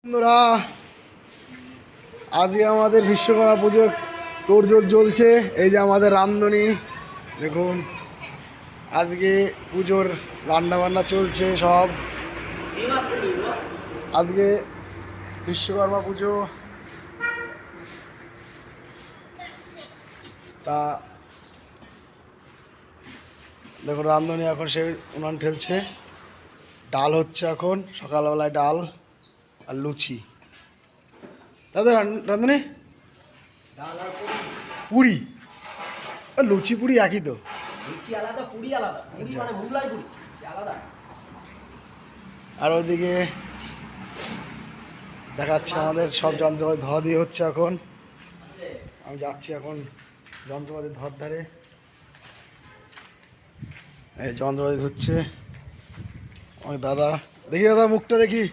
বন্ধুরা, আজকে আমাদের বিশ্বকর্মা পুজোর তোড়জোড় চলছে। এই যে আমাদের রাঁধুনি দেখুন, আজকে পুজোর রান্না বান্না চলছে সব। আজকে বিশ্বকর্মা পুজো, তা দেখুন রাঁধুনি এখন সে উনান ঠেলছে। ডাল হচ্ছে এখন, সকালবেলায় ডাল আর লুচি। দাদা রাঁধুনি পুরি, লুচি পুরি একই তো? লুচি আলাদা, পুরি আলাদা। পুরি মানে মোগলাই পুরি আলাদা। আর ওইদিকে দেখাচ্ছে আমাদের সব যন্ত্রপাতি ধোয়া দিয়ে হচ্ছে এখন। আমি যাচ্ছি এখন যন্ত্রপাতি ধর ধারে। এই যন্ত্রপাতি ধুচ্ছে আমার দাদা। দেখি দাদা মুখটা দেখি।